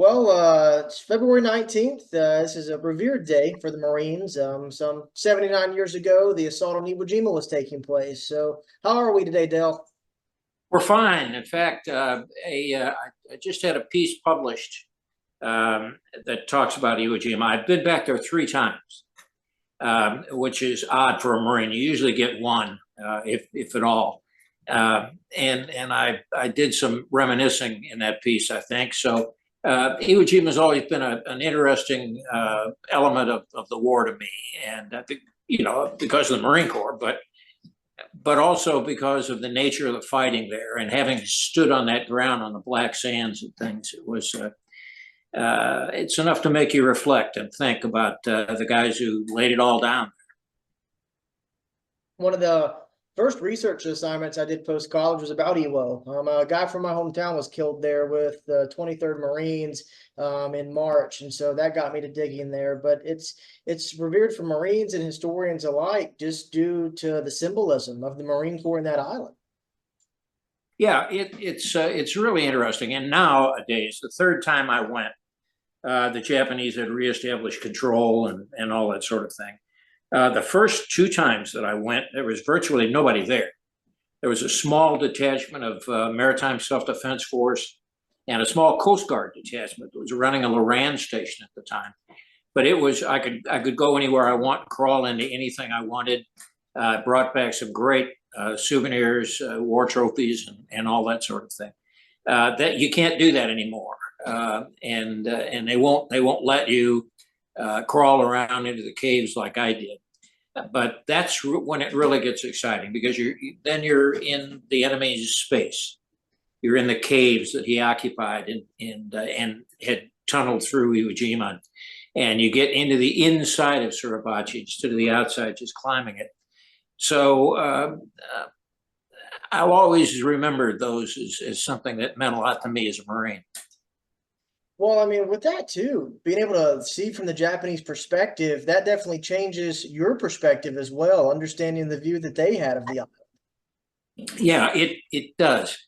Well, it's February 19th. This is a revered day for the Marines. Some 79 years ago, the assault on Iwo Jima was taking place. So, how are we today, Dale? We're fine. In fact, I just had a piece published that talks about Iwo Jima. I've been back there three times, which is odd for a Marine. You usually get one, if at all. And I did some reminiscing in that piece, I think. So Iwo Jima has always been an interesting element of the war to me, and I think because of the Marine Corps, but also because of the nature of the fighting there, and having stood on that ground on the black sands and things, it's enough to make you reflect and think about the guys who laid it all down. One of the first research assignments I did post college was about Iwo. A guy from my hometown was killed there with the 23rd Marines in March, and so that got me to digging there. But it's revered for Marines and historians alike, just due to the symbolism of the Marine Corps in that island. Yeah, it's really interesting. And nowadays, the third time I went, the Japanese had reestablished control and all that sort of thing. The first two times that I went, there was virtually nobody there. There was a small detachment of Maritime Self-Defense Force and a small Coast Guard detachment that was running a Loran station at the time. But it was, I could go anywhere I want, crawl into anything I wanted. Brought back some great souvenirs, war trophies, and all that sort of thing. That you can't do that anymore, and they won't let you crawl around into the caves like I did. But that's when it really gets exciting, because you're in the enemy's space. You're in the caves that he occupied and had tunneled through Iwo Jima, and you get into the inside of Suribachi instead of the outside, just climbing it. So I'll always remember those as something that meant a lot to me as a Marine. Well, I mean, with that too, being able to see from the Japanese perspective, that definitely changes your perspective as well, understanding the view that they had of the island. Yeah, it does.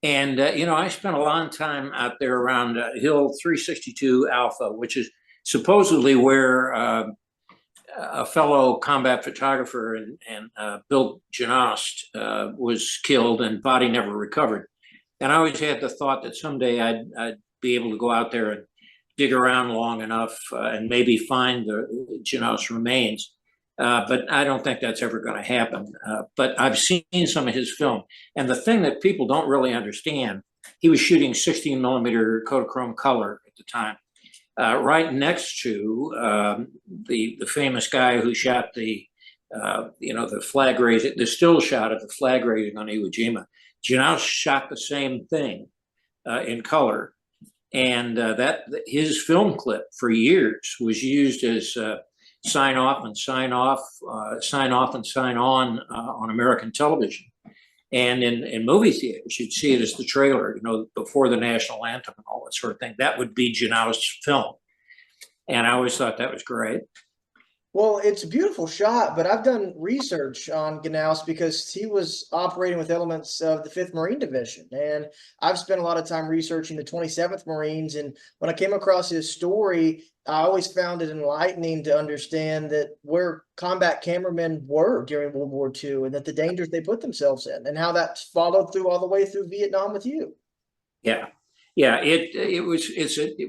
And I spent a long time out there around Hill 362 Alpha, which is supposedly where a fellow combat photographer and Bill Janos was killed, and body never recovered. And I always had the thought that someday I'd be able to go out there and dig around long enough and maybe find the Janos remains. But I don't think that's ever going to happen. But I've seen some of his film. And the thing that people don't really understand, he was shooting 16 millimeter Kodachrome color at the time, right next to the famous guy who shot the flag raising, the still shot of the flag raising on Iwo Jima. Janos shot the same thing in color. And that his film clip for years was used as sign off and sign on American television, and in movie theaters you'd see it as the trailer, before the national anthem and all that sort of thing. That would be Janos' film, and I always thought that was great. Well, it's a beautiful shot, but I've done research on Gnaus because he was operating with elements of the 5th Marine Division. And I've spent a lot of time researching the 27th Marines. And when I came across his story, I always found it enlightening to understand that where combat cameramen were during World War II, and that the dangers they put themselves in, and how that followed through all the way through Vietnam with you. Yeah. Yeah, it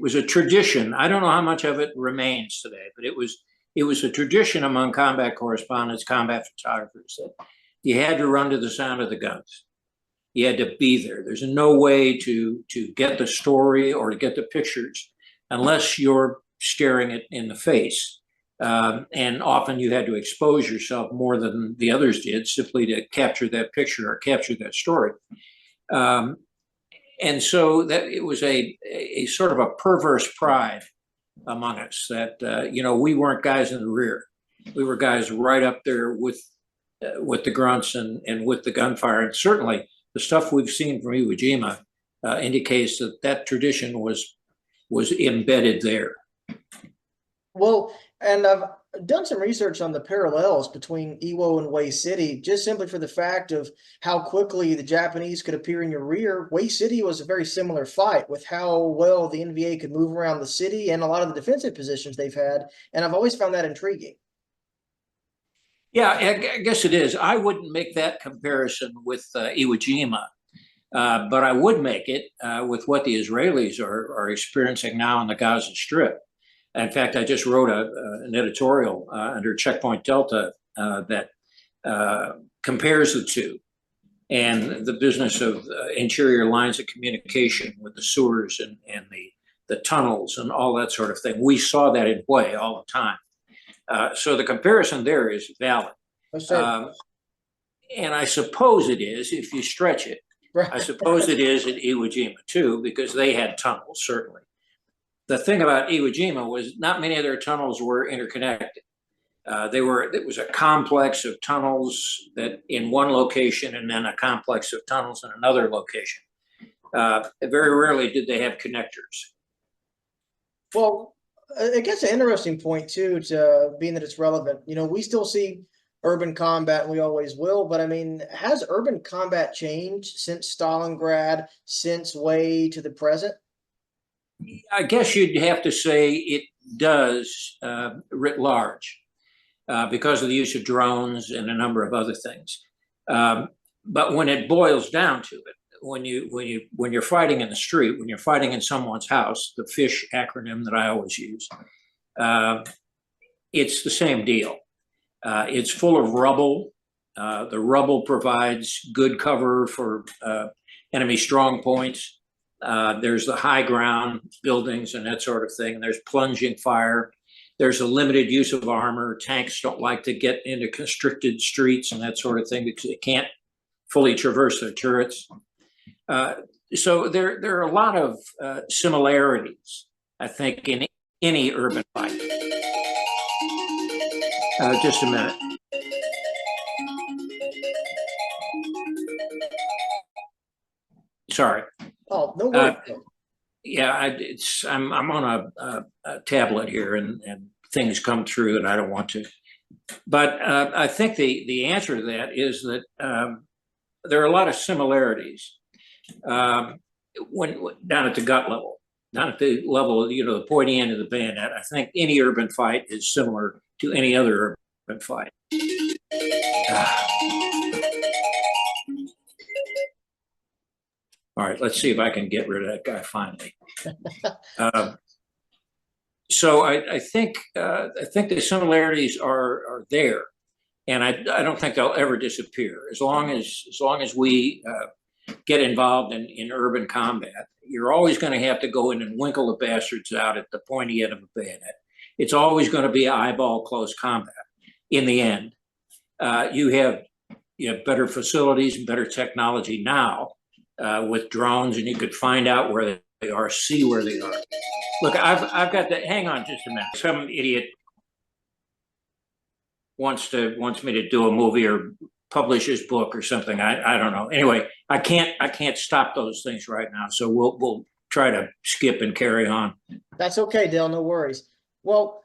was a tradition. I don't know how much of it remains today, but it was a tradition among combat correspondents, combat photographers, that you had to run to the sound of the guns. You had to be there. There's no way to get the story or to get the pictures unless you're staring it in the face. And often you had to expose yourself more than the others did, simply to capture that picture or capture that story. And so that it was a sort of a perverse pride among us that we weren't guys in the rear. We were guys right up there with the grunts and with the gunfire. And certainly the stuff we've seen from Iwo Jima indicates that tradition was embedded there. Well, and done some research on the parallels between Iwo and Way City, just simply for the fact of how quickly the Japanese could appear in your rear. Way City was a very similar fight with how well the NVA could move around the city and a lot of the defensive positions they've had. And I've always found that intriguing. Yeah, I guess it is. I wouldn't make that comparison with Iwo Jima, but I would make it with what the Israelis are experiencing now on the Gaza Strip. In fact, I just wrote an editorial under Checkpoint Delta that compares the two and the business of interior lines of communication with the sewers and the tunnels and all that sort of thing. We saw that in Hue all the time. So the comparison there is valid. And I suppose it is, if you stretch it, I suppose it is at Iwo Jima too, because they had tunnels, certainly. The thing about Iwo Jima was not many of their tunnels were interconnected. It was a complex of tunnels that in one location and then a complex of tunnels in another location. Very rarely did they have connectors. Well, I guess an interesting point too, to being that it's relevant. You know, we still see urban combat, and we always will. But I mean, has urban combat changed since Stalingrad, since way to the present? I guess you'd have to say it does writ large because of the use of drones and a number of other things. But when it boils down to it, when you're fighting in the street, when you're fighting in someone's house, the FISH acronym that I always use, it's the same deal. It's full of rubble. The rubble provides good cover for enemy strong points. There's the high ground buildings and that sort of thing. There's plunging fire. There's a limited use of armor. Tanks don't like to get into constricted streets and that sort of thing because they can't fully traverse their turrets. So there are a lot of similarities, I think, in any urban fight. Just a minute. Sorry. Oh, no worries. Yeah, I'm on a tablet here, and things come through that I don't want to. But I think the answer to that is that there are a lot of similarities when down at the gut level, not at the level of, the pointy end of the bayonet. I think any urban fight is similar to any other urban fight. All right, let's see if I can get rid of that guy finally. So I think the similarities are there, and I don't think they'll ever disappear as long as we get involved in urban combat. You're always going to have to go in and winkle the bastards out at the pointy end of a bayonet. It's always going to be eyeball close combat. In the end, you have better facilities and better technology now with drones, and you could find out where they are, see where they are. Look, I've got to hang on just a minute. Some idiot wants me to do a movie or publish his book or something. I don't know. Anyway, I can't stop those things right now. So we'll try to skip and carry on. That's okay, Dale. No worries. Well,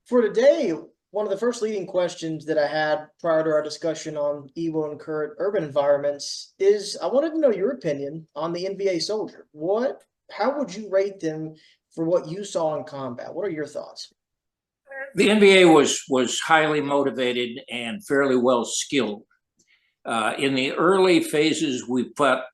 for today, one of the first leading questions that I had prior to our discussion on Iwo and current urban environments is I wanted to know your opinion on the NVA soldier. How would you rate them for what you saw in combat? What are your thoughts? The NVA was highly motivated and fairly well skilled. In the early phases, we fought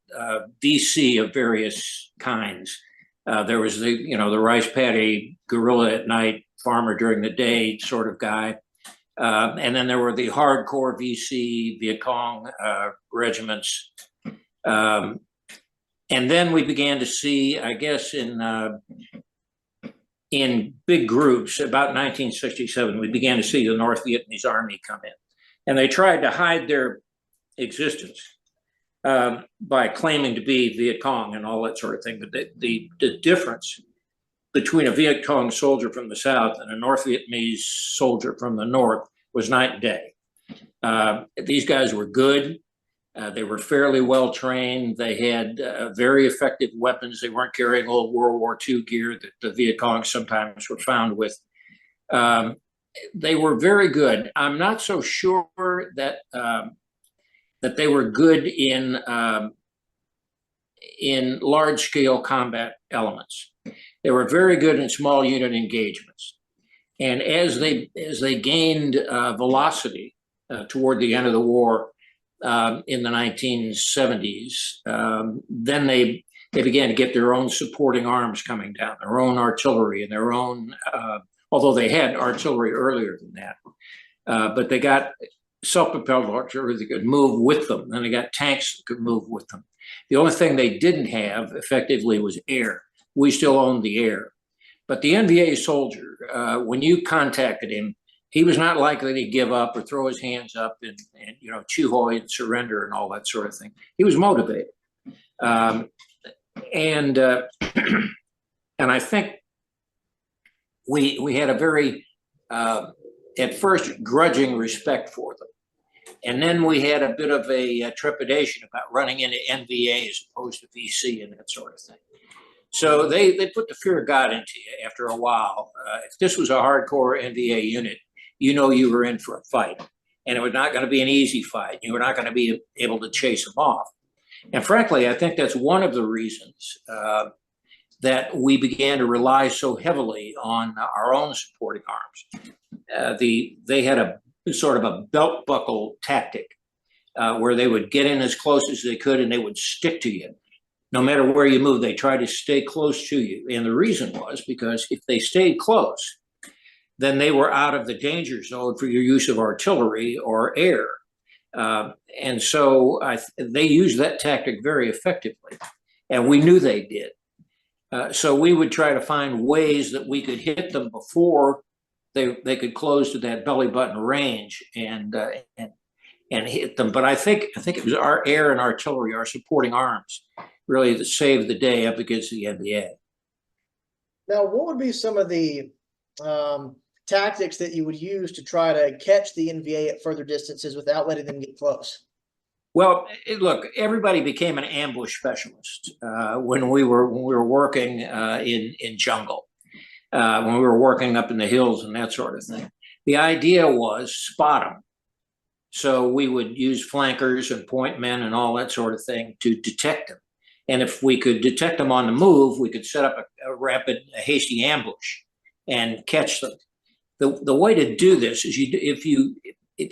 DC of various kinds. There was the rice paddy guerrilla at night, farmer during the day sort of guy. And then there were the hardcore VC, Viet Cong regiments. And then we began to see, I guess, in big groups, about 1967, we began to see the North Vietnamese Army come in. And they tried to hide their existence by claiming to be Viet Cong and all that sort of thing. But the difference between a Viet Cong soldier from the South and a North Vietnamese soldier from the North was night and day. These guys were good. They were fairly well trained. They had very effective weapons. They weren't carrying old World War II gear that the Viet Cong sometimes were found with. they were very good. I'm not so sure that that they were good in large scale combat elements. They were very good in small unit engagements. And as they gained velocity toward the end of the war in the 1970s, then they began to get their own supporting arms coming down, their own artillery and their own, although they had artillery earlier than that, but they got self-propelled artillery that could move with them, and they got tanks that could move with them. The only thing they didn't have effectively was air. We still owned the air. But the NVA soldier, when you contacted him, he was not likely to give up or throw his hands up and you know, chew-hoy and surrender and all that sort of thing. He was motivated. And I think we had a very, at first, grudging respect for them. And then we had a bit of a trepidation about running into NVA as opposed to VC and that sort of thing. So they put the fear of God into you after a while. If this was a hardcore NVA unit, you know you were in for a fight. And it was not going to be an easy fight. You were not going to be able to chase them off. And frankly, I think that's one of the reasons that we began to rely so heavily on our own supporting arms. They had a sort of a belt buckle tactic where they would get in as close as they could and they would stick to you. No matter where you move, they try to stay close to you. And the reason was because if they stayed close, then they were out of the danger zone for your use of artillery or air. And so they used that tactic very effectively. And we knew they did. So we would try to find ways that we could hit them before they could close to that belly button range and hit them. But I think it was our air and artillery, our supporting arms, really that saved the day up against the NVA. Now, what would be some of the tactics that you would use to try to catch the NVA at further distances without letting them get close? Well, look, everybody became an ambush specialist when we were working in jungle, when we were working up in the hills and that sort of thing. The idea was spot them. So we would use flankers and point men and all that sort of thing to detect them. And if we could detect them on the move, we could set up a hasty ambush and catch them. The way to do this is if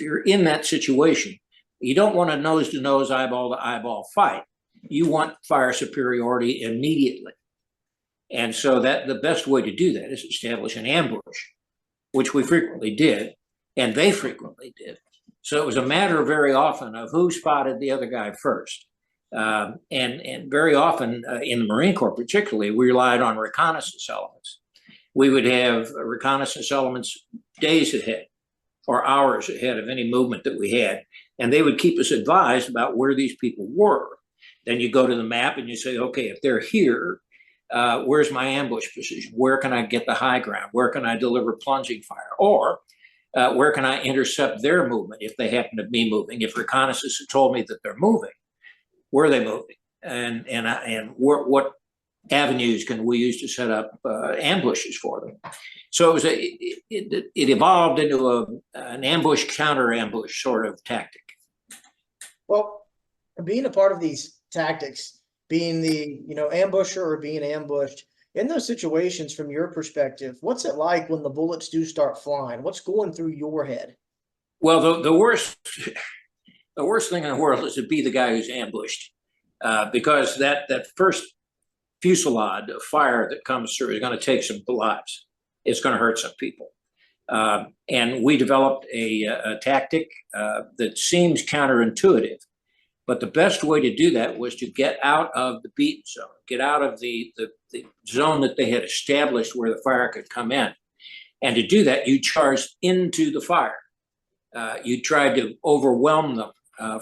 you're in that situation, you don't want a nose-to-nose, eyeball-to-eyeball fight. You want fire superiority immediately. And so that the best way to do that is establish an ambush, which we frequently did, and they frequently did. So it was a matter very often of who spotted the other guy first. And very often in the Marine Corps particularly, we relied on reconnaissance elements. We would have reconnaissance elements days ahead or hours ahead of any movement that we had, and they would keep us advised about where these people were. Then you go to the map and you say, okay, if they're here, where's my ambush position? Where can I get the high ground? Where can I deliver plunging fire? Or where can I intercept their movement if they happen to be moving? If reconnaissance had told me that they're moving, where are they moving? And what avenues can we use to set up ambushes for them? So it evolved into an ambush counter ambush sort of tactic. Well, being a part of these tactics, being the ambusher or being ambushed, in those situations, from your perspective, what's it like when the bullets do start flying? What's going through your head? Well, the worst thing in the world is to be the guy who's ambushed, because that first fusillade of fire that comes through is going to take some lives. It's going to hurt some people. And we developed a tactic that seems counterintuitive, but the best way to do that was to get out of the beaten zone, get out of the zone that they had established where the fire could come in. And to do that, you charged into the fire. You tried to overwhelm them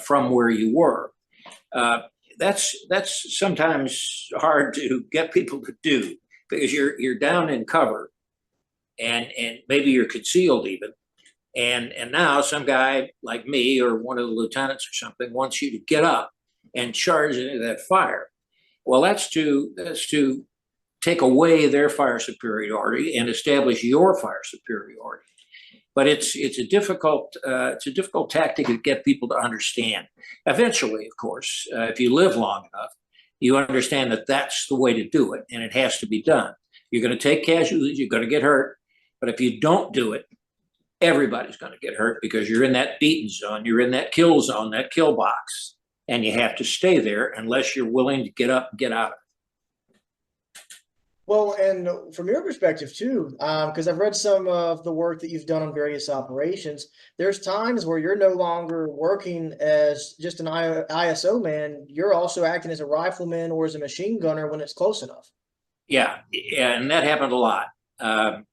from where you were. That's sometimes hard to get people to do because you're down in cover and maybe you're concealed even. And now some guy like me or one of the lieutenants or something wants you to get up and charge into that fire. Well, that's to take away their fire superiority and establish your fire superiority. but it's a difficult tactic to get people to understand. Eventually, of course, if you live long enough, you understand that that's the way to do it, and it has to be done. You're going to take casualties, you're going to get hurt, but if you don't do it, everybody's going to get hurt because you're in that beaten zone, you're in that kill zone, that kill box, and you have to stay there unless you're willing to get up and get out of it. Well, and from your perspective too, because I've read some of the work that you've done on various operations, there's times where you're no longer working as just an ISO man. You're also acting as a rifleman or as a machine gunner when it's close enough. Yeah, and that happened a lot. I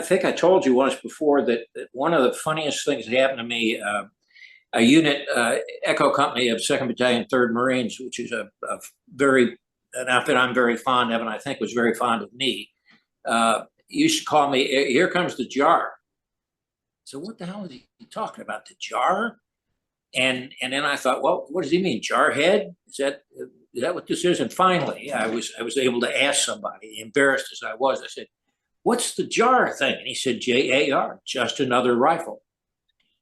think I told you once before that one of the funniest things that happened to me, a unit, Echo Company of 2nd Battalion, 3rd Marines, which is an outfit I'm very fond of, and I think was very fond of me, used to call me, "Here comes the jar." So what the hell is he talking about, the jar? And then I thought, well, what does he mean, jarhead? Is that what this is? And finally, I was able to ask somebody, embarrassed as I was. I said, "What's the jar thing?" And he said, JAR, just another rifle.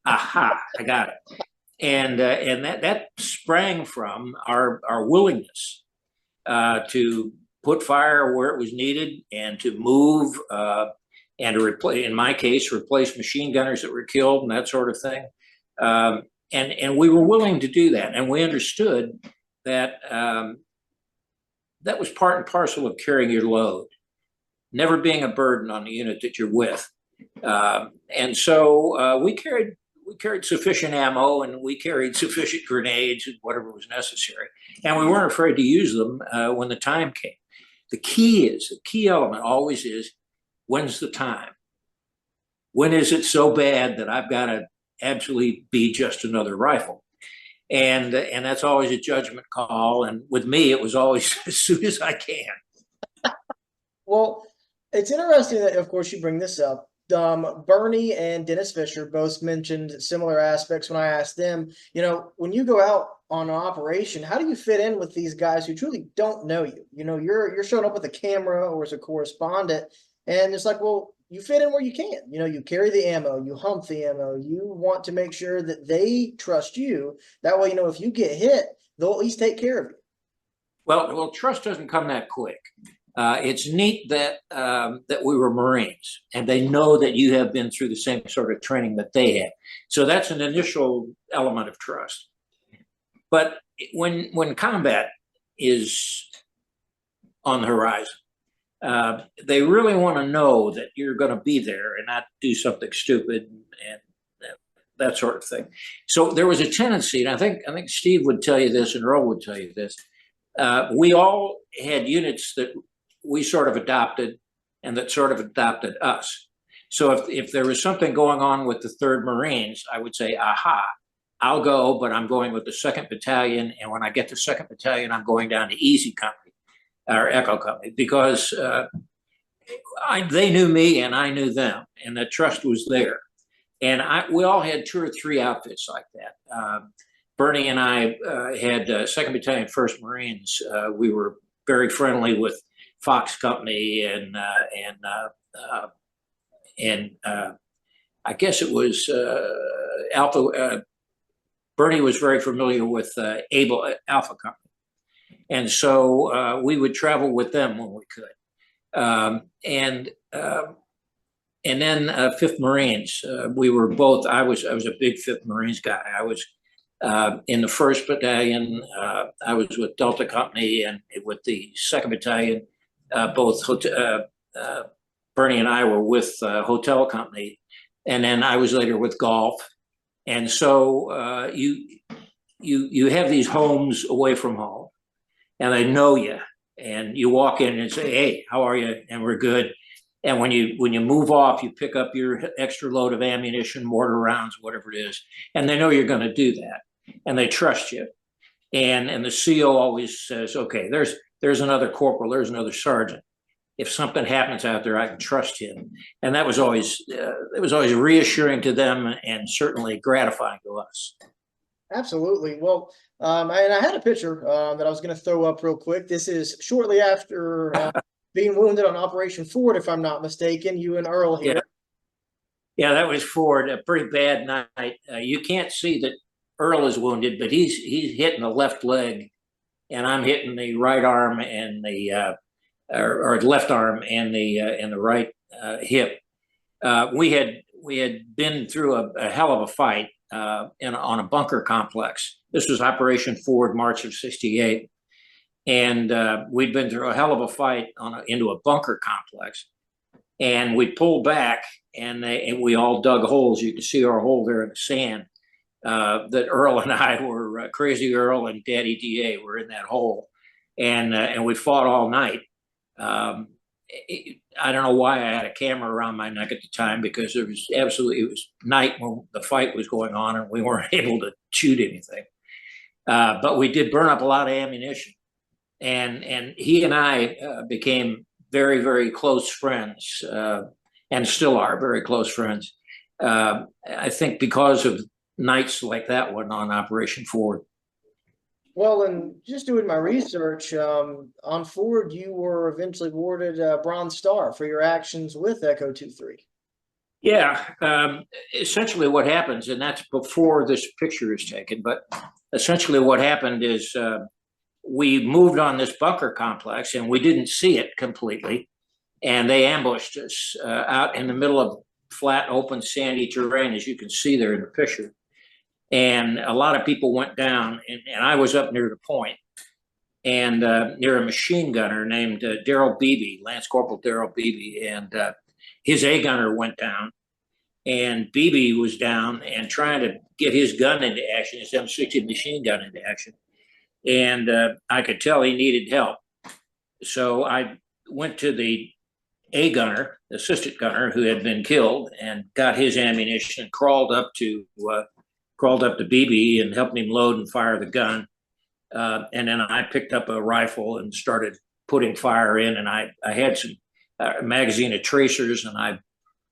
Aha, I got it. And that sprang from our willingness to put fire where it was needed and to move and to replace, in my case, replace machine gunners that were killed and that sort of thing. And we were willing to do that. And we understood that that was part and parcel of carrying your load, never being a burden on the unit that you're with. And so we carried sufficient ammo, and we carried sufficient grenades and whatever was necessary. And we weren't afraid to use them when the time came. The key element always is, when's the time? When is it so bad that I've got to absolutely be just another rifle? And that's always a judgment call. And with me, it was always as soon as I can. Well, it's interesting that, of course, you bring this up. Bernie and Dennis Fisher both mentioned similar aspects when I asked them, when you go out on an operation, how do you fit in with these guys who truly don't know you? You're showing up with a camera or as a correspondent, and it's like, well, you fit in where you can. You carry the ammo, you hump the ammo, you want to make sure that they trust you. That way, if you get hit, they'll at least take care of you. Well, trust doesn't come that quick. It's neat that we were Marines, and they know that you have been through the same sort of training that they have. So that's an initial element of trust. But when combat is on the horizon, they really want to know that you're going to be there and not do something stupid and that sort of thing. So there was a tendency, and I think Steve would tell you this, and Earl would tell you this. We all had units that we sort of adopted and that sort of adopted us. So if there was something going on with the 3rd Marines, I would say, aha, I'll go, but I'm going with the 2nd Battalion. And when I get to 2nd Battalion, I'm going down to Easy Company or Echo Company, because they knew me and I knew them, and the trust was there. And we all had 2 or 3 outfits like that. Bernie and I had 2nd Battalion, 1st Marines. We were very friendly with Fox Company and I guess it was Alpha. Bernie was very familiar with Alpha Company, and so we would travel with them when we could. And then 5th Marines. We were both. I was a big 5th Marines guy. I was in the 1st Battalion. I was with Delta Company and with the 2nd Battalion. Both Bernie and I were with Hotel Company, and then I was later with Golf. And so you have these homes away from home, and they know you, and you walk in and say, "Hey, how are you?" And we're good. And when you move off, you pick up your extra load of ammunition, mortar rounds, whatever it is, and they know you're going to do that, and they trust you. And the CO always says, "Okay, there's another corporal, there's another sergeant. If something happens out there, I can trust him." And that was always reassuring to them and certainly gratifying to us. Absolutely. Well, and I had a picture that I was going to throw up real quick. This is shortly after being wounded on Operation Ford, if I'm not mistaken. You and Earl here. Yeah, that was Ford. A pretty bad night. You can't see that Earl is wounded, but he's hitting the left leg, and I'm hitting the right arm and the or left arm and the right hip. We had been through a hell of a fight on a bunker complex. This was Operation Ford, March of '68, and we'd been through a hell of a fight into a bunker complex. And we pulled back, and we all dug holes. You can see our hole there in the sand. That Earl and I were Crazy Earl and Daddy DA were in that hole, and we fought all night. I don't know why I had a camera around my neck at the time, because it was night when the fight was going on, and we weren't able to shoot anything. But we did burn up a lot of ammunition, and he and I became very, very close friends, and still are very close friends. I think because of nights like that one on Operation Ford. Well, and just doing my research on Ford, you were eventually awarded a Bronze Star for your actions with Echo 23. Yeah, essentially what happens, and that's before this picture is taken, but essentially what happened is we moved on this bunker complex, and we didn't see it completely, and they ambushed us out in the middle of flat, open, sandy terrain, as you can see there in the picture. And a lot of people went down, and I was up near the point, and near a machine gunner named Daryl Beebe, Lance Corporal Daryl Beebe, and his A gunner went down, and Beebe was down and trying to get his gun into action, his M60 machine gun into action. And I could tell he needed help. So I went to the A gunner, assistant gunner, who had been killed, and got his ammunition and crawled up to Beebe and helped him load and fire the gun. And then I picked up a rifle and started putting fire in, and I had some magazine of tracers, and I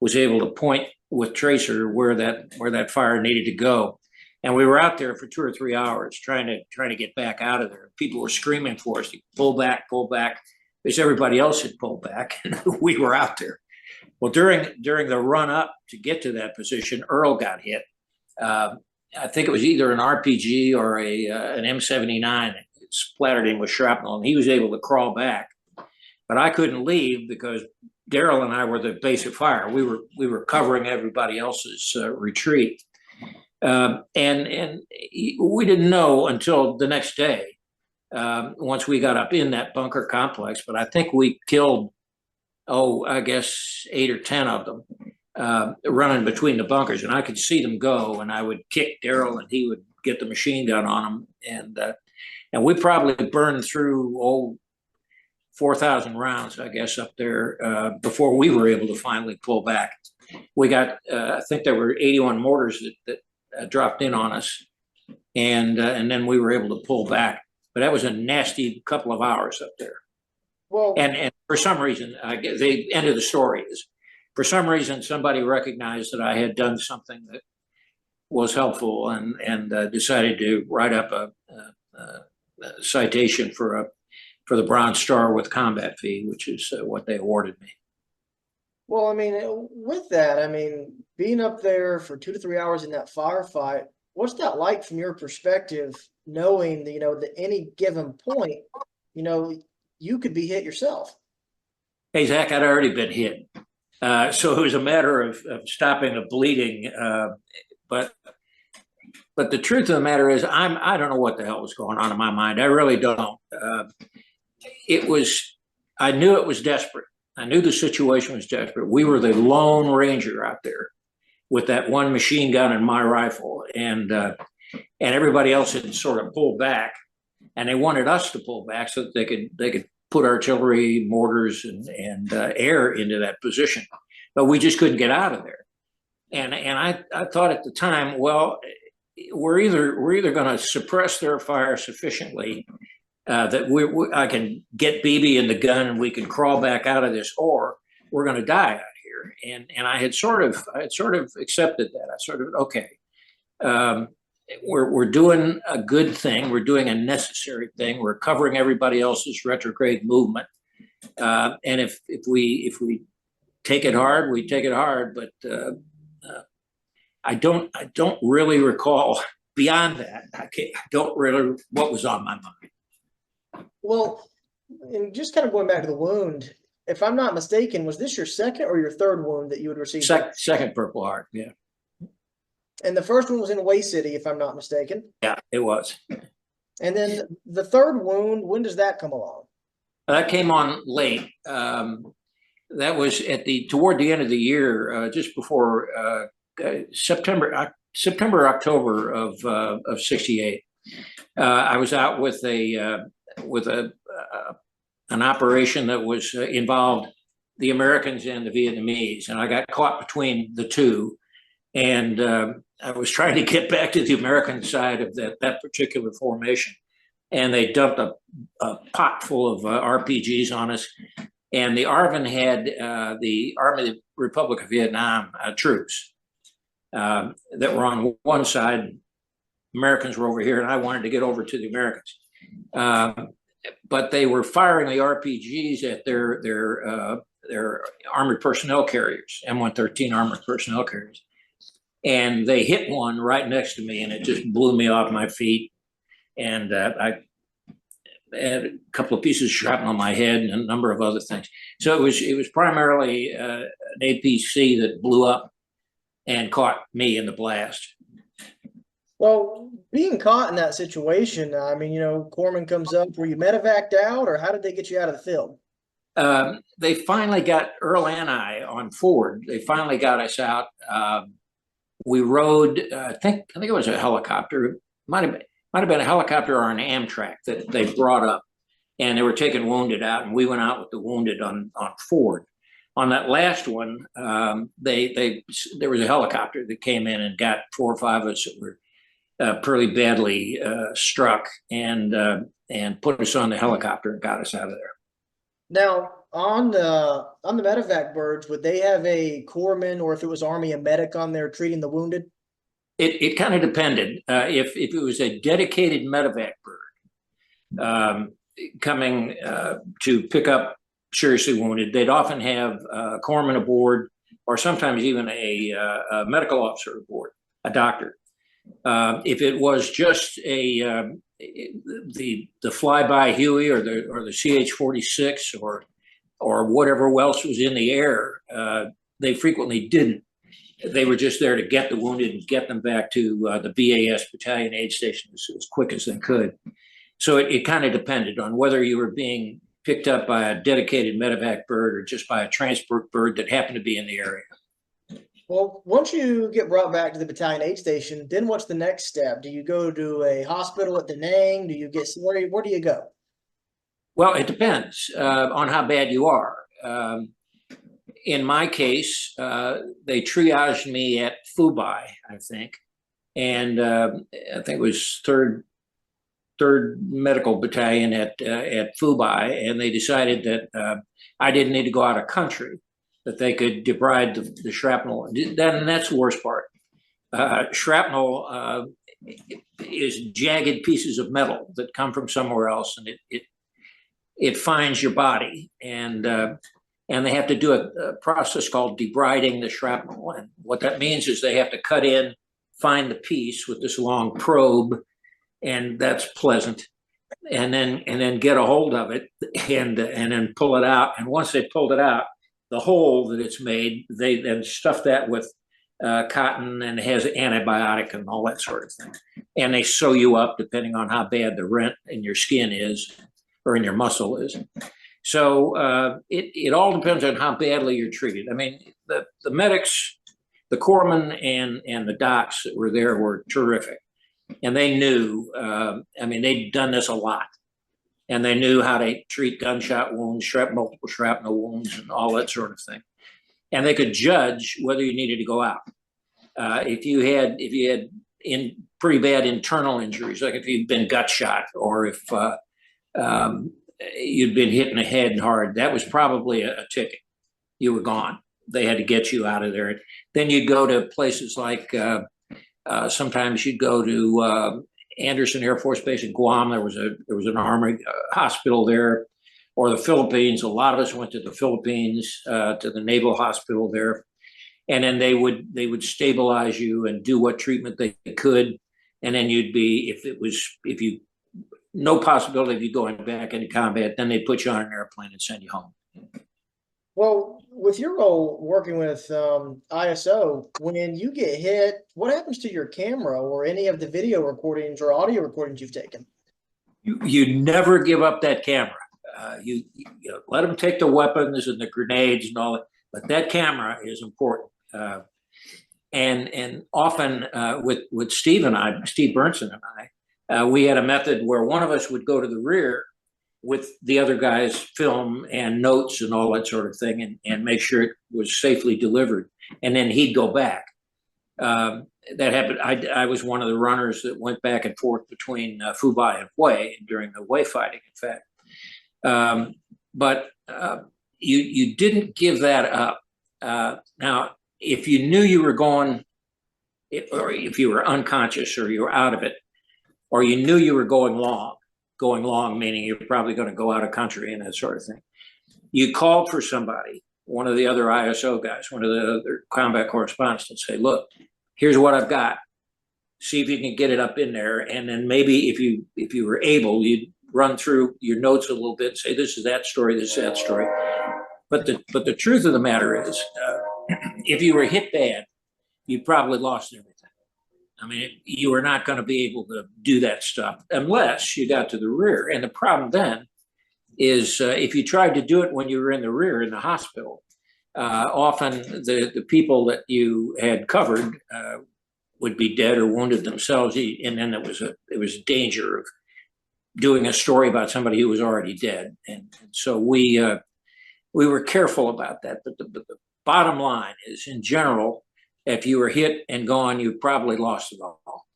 was able to point with tracer where that fire needed to go. And we were out there for 2 or 3 hours trying to get back out of there. People were screaming for us to pull back, because everybody else had pulled back, and we were out there. Well, during the run up to get to that position, Earl got hit. I think it was either an RPG or an M79. It splattered him with shrapnel, and he was able to crawl back. But I couldn't leave because Daryl and I were the base of fire. We were covering everybody else's retreat. And we didn't know until the next day, once we got up in that bunker complex. But I think we killed, I guess 8 or 10 of them running between the bunkers, and I could see them go. And I would kick Daryl, and he would get the machine gun on them, and we probably burned through 4,000 rounds, I guess, up there before we were able to finally pull back. We got, I think there were 81 mortars that dropped in on us, and then we were able to pull back. But that was a nasty couple of hours up there. Well, and for some reason, the end of the story is, for some reason, somebody recognized that I had done something that was helpful, and decided to write up a citation for the Bronze Star with combat fee, which is what they awarded me. Well, I mean, with that, I mean, being up there for 2 to 3 hours in that firefight, what's that like from your perspective, knowing that, that any given point, you could be hit yourself? Hey, Zach, I'd already been hit. So it was a matter of stopping the bleeding. But the truth of the matter is, I don't know what the hell was going on in my mind. I really don't. I knew it was desperate. I knew the situation was desperate. We were the lone ranger out there with that one machine gun and my rifle, and everybody else had sort of pulled back, and they wanted us to pull back so that they could put artillery, mortars, and air into that position, but we just couldn't get out of there. And I thought at the time, well, we're either going to suppress their fire sufficiently that I can get Beebe in the gun and we can crawl back out of this, or we're going to die out here. And I had sort of accepted that. I sort of, okay, we're doing a good thing. We're doing a necessary thing. We're covering everybody else's retrograde movement. And if we take it hard, we take it hard. But I don't really recall beyond that. I don't really what was on my mind. Well, and just kind of going back to the wound, if I'm not mistaken, was this your second or your third wound that you would receive? Second Purple Heart, yeah. And the first one was in Way City, if I'm not mistaken. Yeah, it was. And then the third wound, when does that come along? That came on late. That was toward the end of the year, just before September, October of '68. I was out with an operation that was involved the Americans and the Vietnamese, and I got caught between the two. And I was trying to get back to the American side of that particular formation, and they dumped a pot full of RPGs on us. And the ARVN had the Army of the Republic of Vietnam troops that were on one side. Americans were over here, and I wanted to get over to the Americans. But they were firing the RPGs at their armored personnel carriers, M113 armored personnel carriers. And they hit one right next to me, and it just blew me off my feet. And I had a couple of pieces of shrapnel on my head and a number of other things. So it was primarily an APC that blew up and caught me in the blast. Well, being caught in that situation, I mean, corpsman comes up. Were you medevaced out, or how did they get you out of the field? They finally got Earl and I on Ford. They finally got us out. We rode. I think it was a helicopter. It might have been a helicopter or an Amtrak that they brought up, and they were taking wounded out, and we went out with the wounded on Ford. On that last one, there was a helicopter that came in and got 4 or 5 of us that were pretty badly struck, and put us on the helicopter and got us out of there. Now, on the medevac birds, would they have a corpsman, or if it was Army, a medic on there treating the wounded? It kind of depended. If it was a dedicated medevac bird coming to pick up seriously wounded, they'd often have a corpsman aboard, or sometimes even a medical officer aboard, a doctor. If it was just the flyby Huey or the CH-46 or whatever else was in the air, they frequently didn't. They were just there to get the wounded and get them back to the BAS battalion aid station as quick as they could. So it kind of depended on whether you were being picked up by a dedicated medevac bird or just by a transport bird that happened to be in the area. Well, once you get brought back to the battalion aid station, then what's the next step? Do you go to a hospital at Da Nang? Do you get where do you go? Well, it depends on how bad you are. In my case, they triaged me at Phu Bai, I think, and I think it was third Medical Battalion at Phu Bai, and they decided that I didn't need to go out of country, that they could debride the shrapnel. And that's the worst part. Shrapnel is jagged pieces of metal that come from somewhere else, and it finds your body, and they have to do a process called debriding the shrapnel. And what that means is they have to cut in, find the piece with this long probe, and that's pleasant, and then get a hold of it and then pull it out. And once they pulled it out, the hole that it's made, they then stuff that with cotton, and it has antibiotic and all that sort of thing. And they sew you up depending on how bad the rent in your skin is or in your muscle is. So it all depends on how badly you're treated. I mean, the medics, the corpsmen and the docs that were there were terrific. And they knew, they'd done this a lot. And they knew how to treat gunshot wounds, multiple shrapnel wounds, and all that sort of thing. And they could judge whether you needed to go out. If you had in pretty bad internal injuries, like if you'd been gut shot, or if you'd been hit in the head hard, that was probably a ticket. You were gone. They had to get you out of there. Then you'd go to places like sometimes you'd go to Anderson Air Force Base in Guam. There was an Army hospital there, or the Philippines. A lot of us went to the Philippines, to the Naval Hospital there. and then they would stabilize you and do what treatment they could, and then you'd be, if you no possibility of you going back into combat, then they put you on an airplane and send you home. Well, with your role working with ISO, when you get hit, what happens to your camera or any of the video recordings or audio recordings you've taken? You never give up that camera. You let them take the weapons and the grenades and all that, but that camera is important. And often with Steve Bernston and I, we had a method where one of us would go to the rear with the other guy's film and notes and all that sort of thing, and make sure it was safely delivered. And then he'd go back. That happened. I was one of the runners that went back and forth between Fubai and Hue during the Hue fighting, in fact. But you didn't give that up. Now, if you knew you were going, or if you were unconscious or you were out of it, or you knew you were going long, meaning you're probably going to go out of country and that sort of thing, you called for somebody, one of the other ISO guys, one of the other combat correspondents, and say, look, here's what I've got. See if you can get it up in there. And then maybe if you were able, you'd run through your notes a little bit and say, this is that story, this is that story. But the truth of the matter is, if you were hit bad, you probably lost everything. I mean, you were not going to be able to do that stuff unless you got to the rear. And the problem then is if you tried to do it when you were in the rear in the hospital, often the people that you had covered would be dead or wounded themselves, and then there was a danger of doing a story about somebody who was already dead. And so we were careful about that. But the bottom line is, in general, if you were hit and gone, you probably lost it all.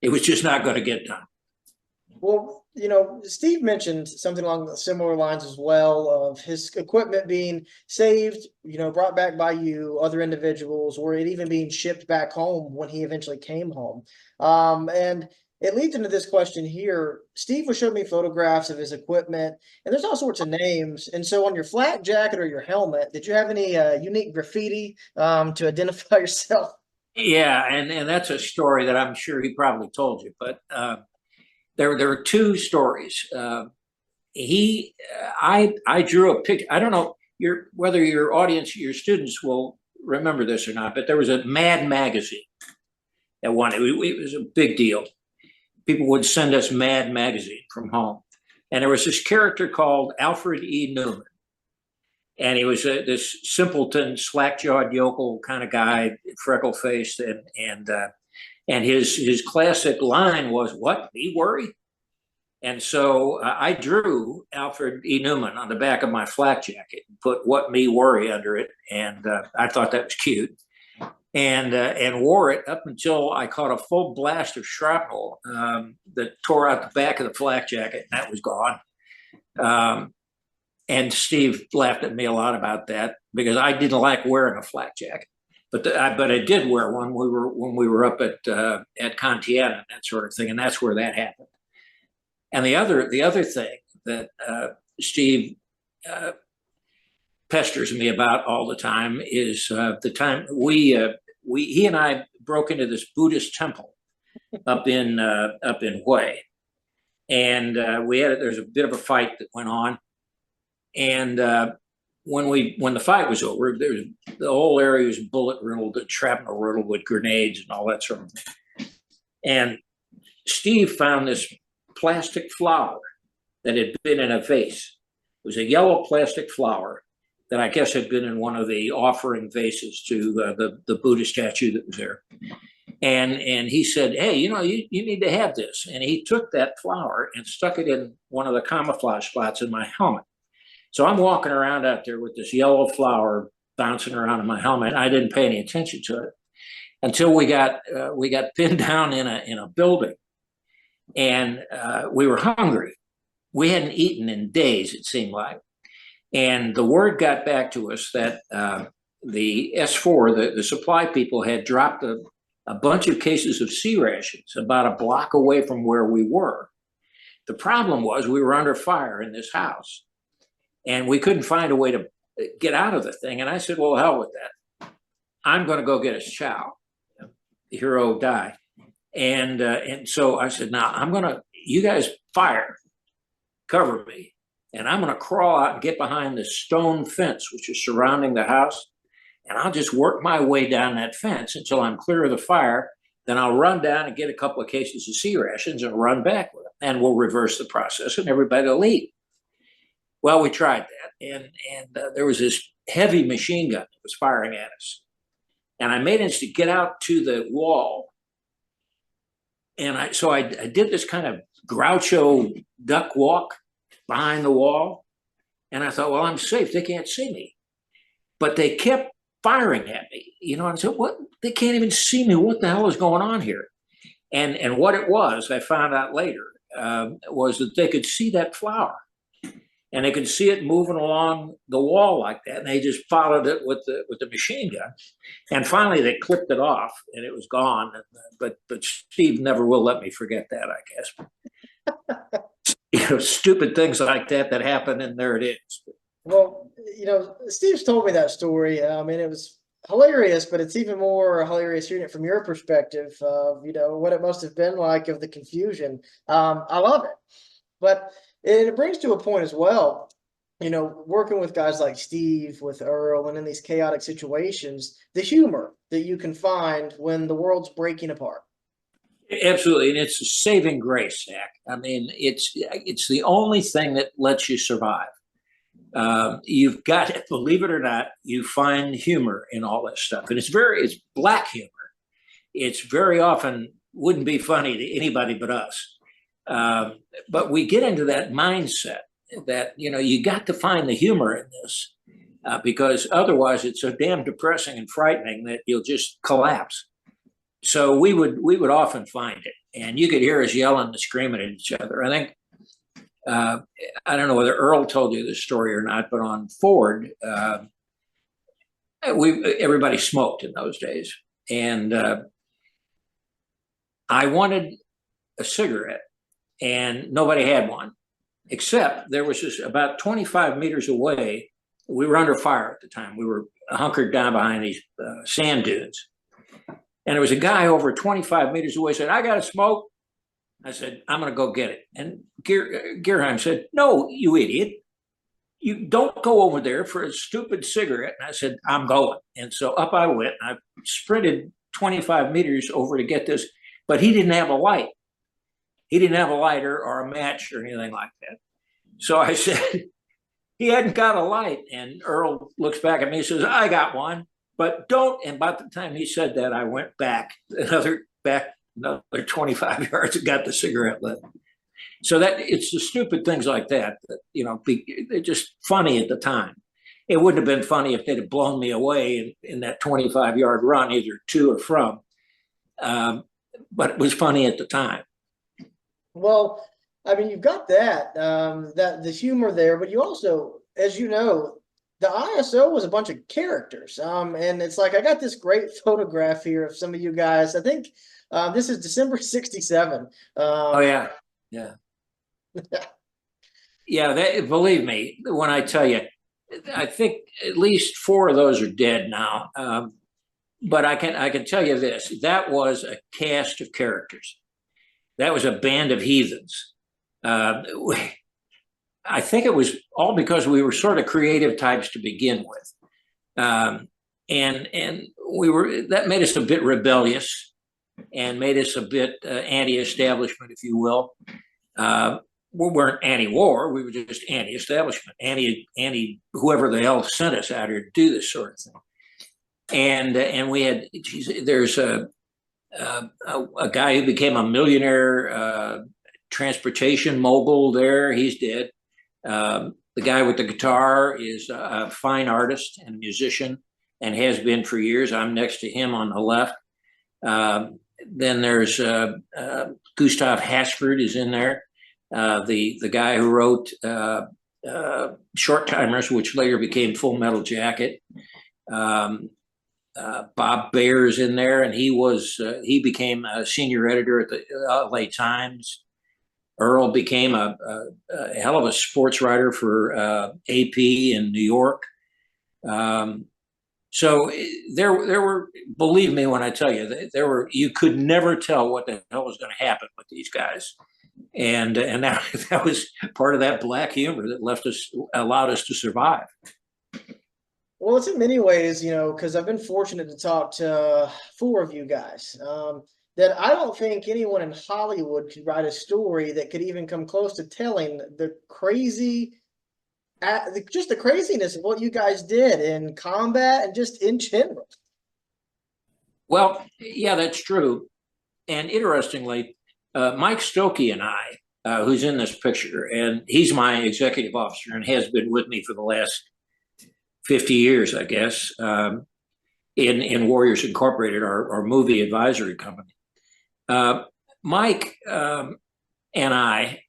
It was just not going to get done. Well, Steve mentioned something along similar lines as well, of his equipment being saved, brought back by you, other individuals, or it even being shipped back home when he eventually came home. And it leads into this question here. Steve was showing me photographs of his equipment, and there's all sorts of names. And so on your flak jacket or your helmet, did you have any unique graffiti to identify yourself? Yeah, and that's a story that I'm sure he probably told you, but there were two stories. I drew a picture. I don't know whether your audience, your students will remember this or not, but there was a Mad magazine that one. It was a big deal. People would send us Mad magazine from home, and there was this character called Alfred E. Newman, and he was this simpleton, slack-jawed yokel kind of guy, freckle-faced, and his classic line was, "What, me worry?" And so I drew Alfred E. Newman on the back of my flak jacket and put "What, me worry" under it, and I thought that was cute, and wore it up until I caught a full blast of shrapnel that tore out the back of the flak jacket, and that was gone. And Steve laughed at me a lot about that because I didn't like wearing a flak jacket. But I did wear one when we were up at Contiana and that sort of thing, and that's where that happened. And the other thing that Steve pesters me about all the time is the time he and I broke into this Buddhist temple up in Hue, and there's a bit of a fight that went on, and when the fight was over, the whole area was bullet riddled and shrapnel riddled with grenades and all that sort of thing. And Steve found this plastic flower that had been in a vase. It was a yellow plastic flower that I guess had been in one of the offering vases to the Buddha statue that was there. And he said, "Hey, you need to have this." And he took that flower and stuck it in one of the camouflage spots in my helmet. So I'm walking around out there with this yellow flower bouncing around in my helmet. I didn't pay any attention to it until we got pinned down in a building, and we were hungry. We hadn't eaten in days, it seemed like, and the word got back to us that the S4, the supply people, had dropped a bunch of cases of sea rations about a block away from where we were. The problem was we were under fire in this house, and we couldn't find a way to get out of the thing. And I said, "Well, hell with that. I'm going to go get his chow. The hero died. And so I said, now you guys fire, cover me. And I'm going to crawl out and get behind the stone fence, which is surrounding the house. And I'll just work my way down that fence until I'm clear of the fire. Then I'll run down and get a couple of cases of sea rations and run back with them. And we'll reverse the process and everybody will leave. Well, we tried that. And there was this heavy machine gun that was firing at us. And I managed to get out to the wall. And I did this kind of Groucho duck walk behind the wall. And I thought, well, I'm safe. They can't see me. But they kept firing at me. And I said, what? They can't even see me. What the hell is going on here? And what it was, I found out later, was that they could see that flower. And they could see it moving along the wall like that. And they just followed it with the machine gun. And finally, they clipped it off, and it was gone. But Steve never will let me forget that, I guess. Stupid things like that happen, and there it is. Well, Steve's told me that story. I mean, it was hilarious, but it's even more hilarious hearing it from your perspective of, what it must have been like, of the confusion. I love it. But it brings to a point as well, working with guys like Steve, with Earl, and in these chaotic situations, the humor that you can find when the world's breaking apart. Absolutely, and it's a saving grace, Zach. I mean, it's the only thing that lets you survive. You've got, believe it or not, you find humor in all this stuff, and it's black humor. It's very often wouldn't be funny to anybody but us. But we get into that mindset that, you got to find the humor in this, because otherwise it's so damn depressing and frightening that you'll just collapse. So we would often find it, and you could hear us yelling and screaming at each other. I think, I don't know whether Earl told you this story or not, but on Ford, everybody smoked in those days. And I wanted a cigarette, and nobody had one, except there was this about 25 meters away. We were under fire at the time. We were hunkered down behind these sand dunes. And there was a guy over 25 meters away said, I got to smoke. I said, I'm going to go get it. And Gerhiem said, no, you idiot. You don't go over there for a stupid cigarette. And I said, I'm going. And so up I went. I sprinted 25 meters over to get this, but he didn't have a light. He didn't have a lighter or a match or anything like that. So I said, he hadn't got a light. And Earl looks back at me and says, I got one, but don't. And by the time he said that, I went back another 25 yards and got the cigarette lit. So that it's the stupid things like that, they're just funny at the time. It wouldn't have been funny if they'd have blown me away in that 25-yard run, either to or from. But it was funny at the time. Well, I mean, you've got that the humor there, but you also, as you know, the ISO was a bunch of characters. And it's like, I got this great photograph here of some of you guys. I think this is December 67. Oh, yeah. Yeah. Yeah, believe me, when I tell you, I think at least 4 of those are dead now. But I can tell you this, that was a cast of characters. That was a band of heathens. I think it was all because we were sort of creative types to begin with. And that made us a bit rebellious and made us a bit anti-establishment, if you will. We weren't anti-war, we were just anti-establishment, anti whoever the hell sent us out here to do this sort of thing. And we had, there's a guy who became a millionaire transportation mogul there. He's dead. The guy with the guitar is a fine artist and musician and has been for years. I'm next to him on the left. Then there's Gus Hasford is in there. The guy who wrote Short Timers, which later became Full Metal Jacket. Bob Bayer's in there, and he became a senior editor at the LA Times. Earl became a hell of a sports writer for AP in New York. So there were, believe me when I tell you, there were, you could never tell what the hell was going to happen with these guys. And that was part of that black humor that allowed us to survive. Well, it's in many ways, because I've been fortunate to talk to four of you guys. That I don't think anyone in Hollywood could write a story that could even come close to telling the just the craziness of what you guys did in combat and just in general. Well, yeah, that's true. And interestingly, Mike Stokey and I, who's in this picture, and he's my executive officer and has been with me for the last 50 years, I guess, in Warriors Incorporated, our movie advisory company. Mike and I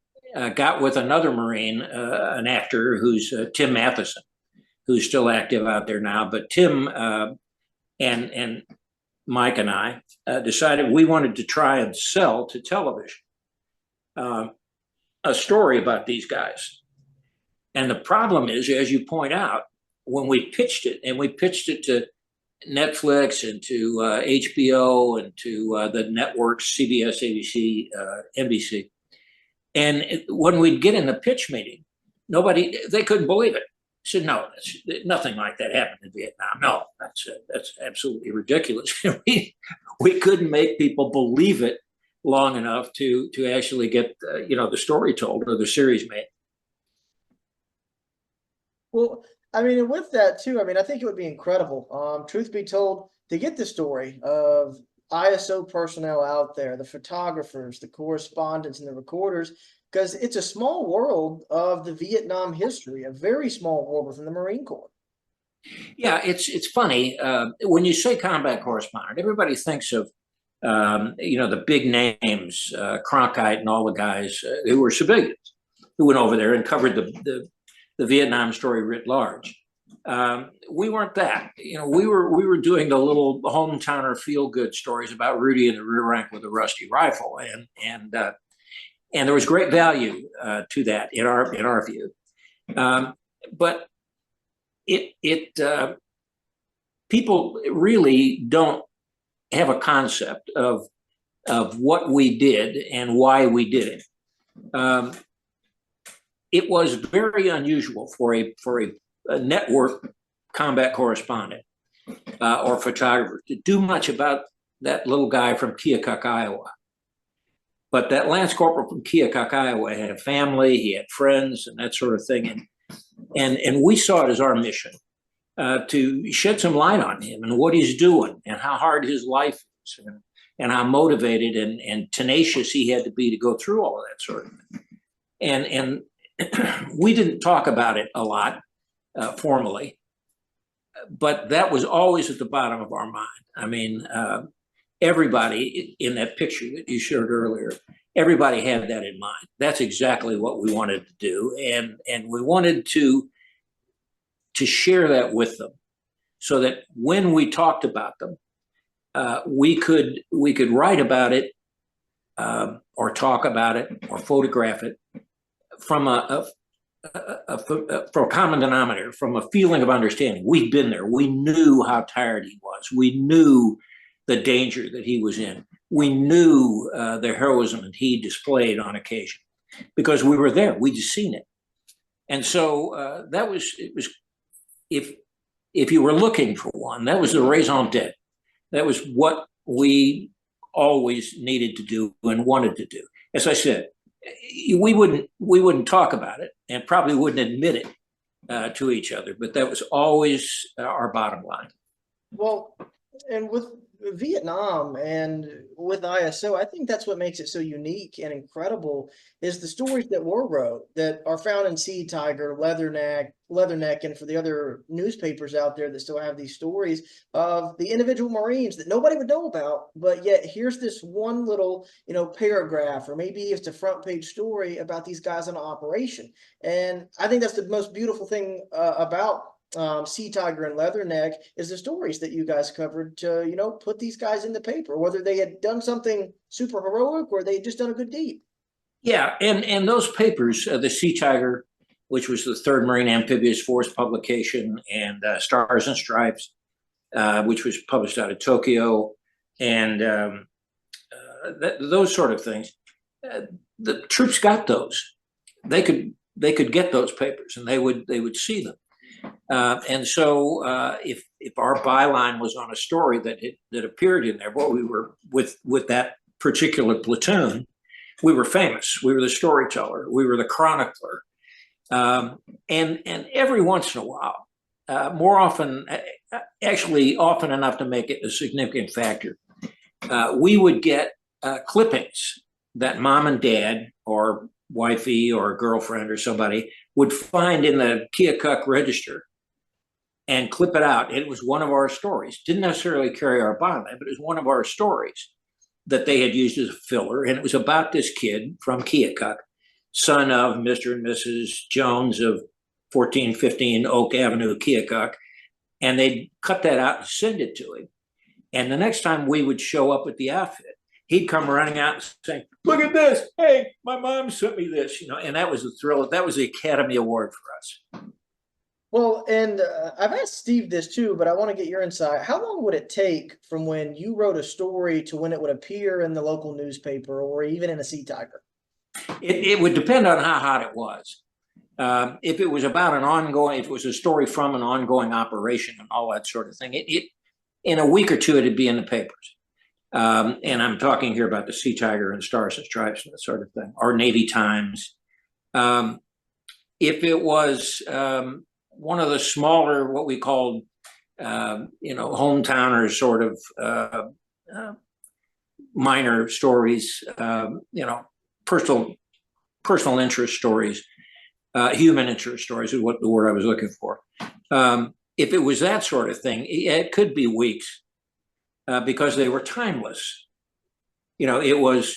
got with another Marine, an actor who's Tim Matheson, who's still active out there now. But Tim and Mike and I decided we wanted to try and sell to television a story about these guys. And the problem is, as you point out, when we pitched it, and we pitched it to Netflix and to HBO and to the networks, CBS, ABC, NBC. And when we'd get in the pitch meeting, they couldn't believe it. I said, no, nothing like that happened in Vietnam. No, that's absolutely ridiculous. we couldn't make people believe it long enough to actually get the story told or the series made. Well, I mean, and with that too, I mean, I think it would be incredible, truth be told, to get the story of ISO personnel out there, the photographers, the correspondents, and the recorders, because it's a small world of the Vietnam history, a very small world within the Marine Corps. Yeah, it's funny when you say combat correspondent, everybody thinks of the big names, Cronkite and all the guys who were civilians who went over there and covered the Vietnam story writ large. We weren't that. We were doing the little hometowner feel good stories about Rudy in the rear rank with a rusty rifle, and there was great value to that in our view. But people really don't have a concept of what we did and why we did it. It was very unusual for a network combat correspondent or photographer to do much about that little guy from Keokuk, Iowa. But that Lance Corporal from Keokuk, Iowa had a family, he had friends and that sort of thing. And we saw it as our mission to shed some light on him and what he's doing and how hard his life is and how motivated and tenacious he had to be to go through all of that sort of thing. And we didn't talk about it a lot formally, but that was always at the bottom of our mind. I mean, everybody in that picture that you showed earlier, everybody had that in mind. That's exactly what we wanted to do, and we wanted to share that with them, so that when we talked about them, we could write about it, or talk about it, or photograph it from a common denominator, from a feeling of understanding. We'd been there. We knew how tired he was. We knew the danger that he was in. We knew the heroism that he displayed on occasion because we were there. We'd seen it. And so it was, if you were looking for one, that was the raison d'etre. That was what we always needed to do and wanted to do. As I said, we wouldn't talk about it and probably wouldn't admit it to each other, but that was always our bottom line. Well, and with Vietnam and with ISO, I think that's what makes it so unique and incredible is the stories that were wrote that are found in Sea Tiger, Leatherneck, and for the other newspapers out there that still have these stories of the individual Marines that nobody would know about, but yet here's this one little, paragraph, or maybe it's a front page story about these guys on an operation. And I think that's the most beautiful thing about Sea Tiger and Leatherneck is the stories that you guys covered to, put these guys in the paper, whether they had done something super heroic or they had just done a good deed. Yeah, and those papers, the Sea Tiger, which was the 3rd Marine Amphibious Force publication, and Stars and Stripes, which was published out of Tokyo, and those sort of things. The troops got those. They could get those papers, and they would see them. And so, if our byline was on a story that appeared in there, well, we were with that particular platoon, we were famous. We were the storyteller. We were the chronicler. And every once in a while, more often, actually often enough to make it a significant factor, we would get clippings that mom and dad or wifey or girlfriend or somebody would find in the Keokuk register and clip it out. It was one of our stories. Didn't necessarily carry our byline, but it was one of our stories that they had used as a filler. And it was about this kid from Keokuk, son of Mr. and Mrs. Jones of 1415 Oak Avenue, Keokuk. And they'd cut that out and send it to him. And the next time we would show up at the outfit, he'd come running out and saying, "Look at this. Hey, my mom sent me this," and that was the thrill. That was the Academy Award for us. Well, and I've asked Steve this too, but I want to get your insight. How long would it take from when you wrote a story to when it would appear in the local newspaper or even in a Sea Tiger? It would depend on how hot it was. If it was about if it was a story from an ongoing operation and all that sort of thing, in a week or two, it'd be in the papers. And I'm talking here about the Sea Tiger and Stars and Stripes and that sort of thing, or Navy Times. If it was one of the smaller, what we called, hometowners, sort of minor stories, personal interest stories, human interest stories is what the word I was looking for. If it was that sort of thing, it could be weeks. Because they were timeless. It was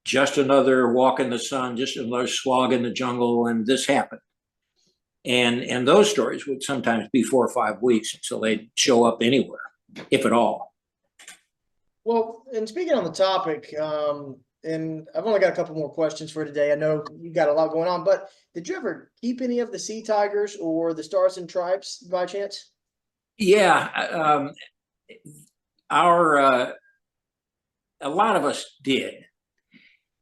just another walk in the sun, just another slog in the jungle, and this happened. And those stories would sometimes be 4 or 5 weeks until they'd show up anywhere, if at all. Well, and speaking on the topic, and I've only got a couple more questions for today. I know you got a lot going on, but did you ever keep any of the Sea Tigers or the Stars and Stripes by chance? Yeah. A lot of us did.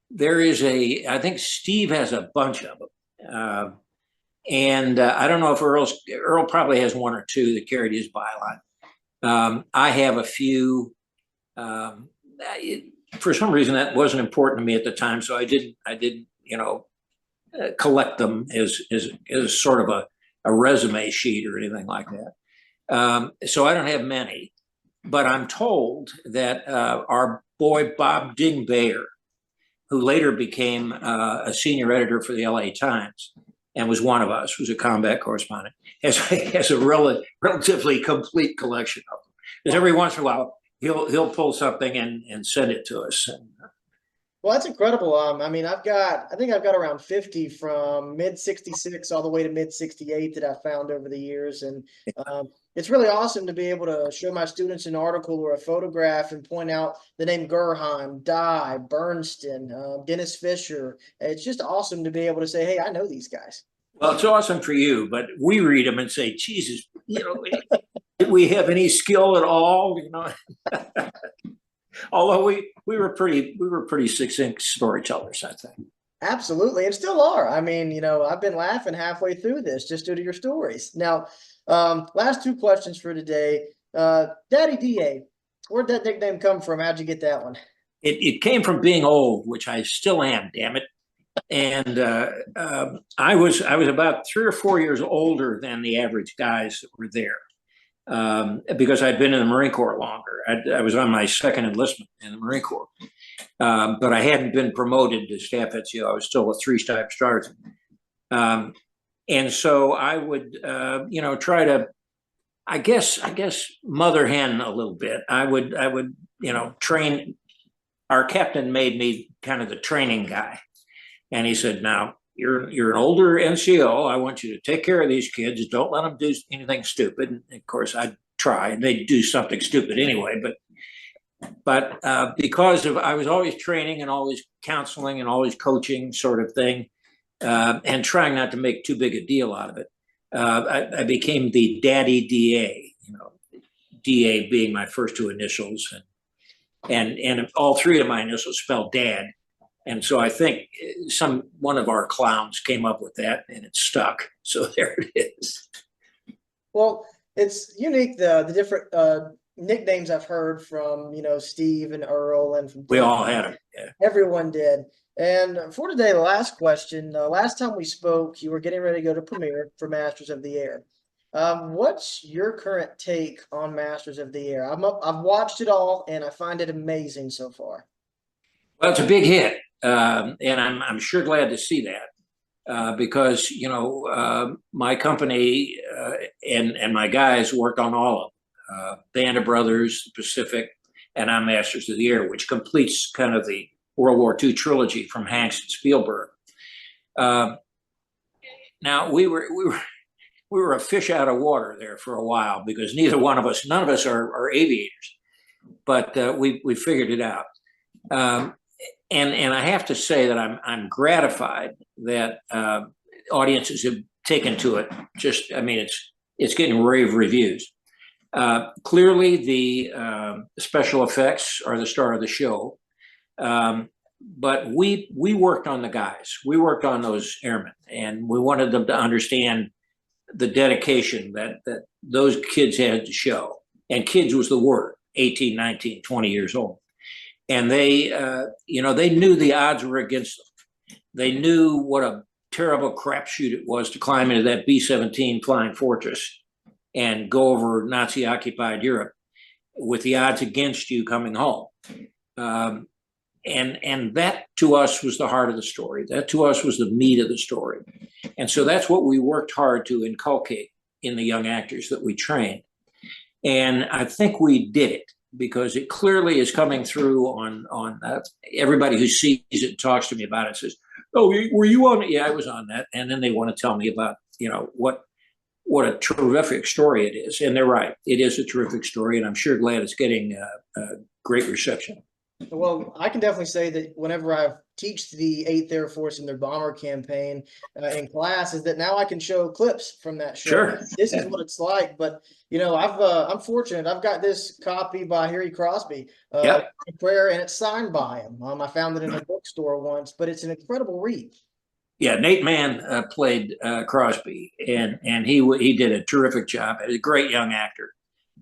There is I think Steve has a bunch of them. And I don't know if Earl probably has 1 or 2 that carried his byline. I have a few. For some reason, that wasn't important to me at the time, so I didn't collect them as sort of a resume sheet or anything like that. So I don't have many. But I'm told that our boy Bob Dingbayer, who later became a senior editor for the LA Times and was one of us, was a combat correspondent, has a relatively complete collection of them. Because every once in a while he'll pull something and send it to us. Well, that's incredible. I mean, I think I've got around 50 from mid 66 all the way to mid 68 that I've found over the years. And it's really awesome to be able to show my students an article or a photograph and point out the name Gerhiem, Dye, Bernston, Dennis Fisher. It's just awesome to be able to say, hey, I know these guys. Well, it's awesome for you, but we read them and say, Jesus, did we have any skill at all? Although we were pretty succinct storytellers, I think. Absolutely, and still are. I mean, I've been laughing halfway through this just due to your stories. Now, last 2 questions for today. Daddy DA, where'd that nickname come from? How'd you get that one? It came from being old, which I still am, damn it. And I was about 3 or 4 years older than the average guys that were there. Because I'd been in the Marine Corps longer. I was on my 2nd enlistment in the Marine Corps, but I hadn't been promoted to staff NCO. I was still a 3-step sergeant. And so I would, try to, I guess, mother hen a little bit. I would, train. Our captain made me kind of the training guy. And he said, now, you're an older NCO. I want you to take care of these kids. Don't let them do anything stupid. And of course, I'd try, and they'd do something stupid anyway. But because I was always training and always counseling and always coaching, sort of thing, and trying not to make too big a deal out of it, I became the daddy DA. DA being my first two initials, and all three of my initials spelled Dad. And so I think one of our clowns came up with that, and it stuck. So there it is. Well, it's unique, the different nicknames I've heard from, Steve and Earl, and from We all had them. Yeah. Everyone did. And for today, the last question. Last time we spoke, you were getting ready to go to premiere for Masters of the Air. What's your current take on Masters of the Air? I've watched it all, and I find it amazing so far. Well, it's a big hit, and I'm sure glad to see that because my company and my guys worked on all of them. Band of Brothers, Pacific, and I'm Masters of the Air, which completes kind of the World War II trilogy from Hanks and Spielberg. Now we were a fish out of water there for a while because none of us are aviators, but we figured it out. And I have to say that I'm gratified that audiences have taken to it. It's getting rave reviews. Clearly, the special effects are the star of the show. But we worked on the guys. We worked on those airmen, and we wanted them to understand the dedication that those kids had to show. And kids was the word, 18, 19, 20 years old. And they knew the odds were against them. They knew what a terrible crapshoot it was to climb into that B-17 Flying Fortress and go over Nazi-occupied Europe with the odds against you coming home. And that to us was the heart of the story. That to us was the meat of the story. And so that's what we worked hard to inculcate in the young actors that we trained. And I think we did it because it clearly is coming through on everybody who sees it and talks to me about it says, "Oh, were you on it?" Yeah, I was on that. And then they want to tell me about, what a terrific story it is. And they're right. It is a terrific story. And I'm sure glad it's getting a great reception. Well, I can definitely say that whenever I teach the 8th Air Force in their bomber campaign in class, is that now I can show clips from that show. Sure. This is what it's like. But I'm fortunate. I've got this copy by Harry Crosby, Prayer, and it's signed by him. I found it in a bookstore once, but it's an incredible read. Yeah, Nate Mann played Crosby, and he did a terrific job. He's a great young actor.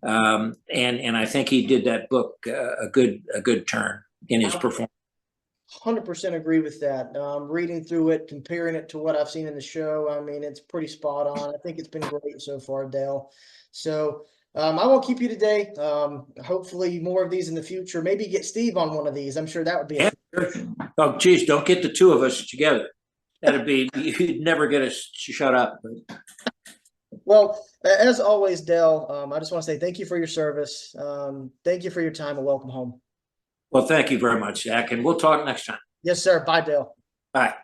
And I think he did that book a good turn in his performance. 100% agree with that. Reading through it, comparing it to what I've seen in the show, it's pretty spot on. I think it's been great so far, Dale. So I won't keep you today. Hopefully more of these in the future. Maybe get Steve on one of these. I'm sure that would be. Sure. Oh, geez, don't get the two of us together. You'd never get us to shut up. Well, as always, Dale, I just want to say thank you for your service. Thank you for your time, and welcome home. Well, thank you very much, Zach, and we'll talk next time. Yes, sir. Bye, Dale. Bye.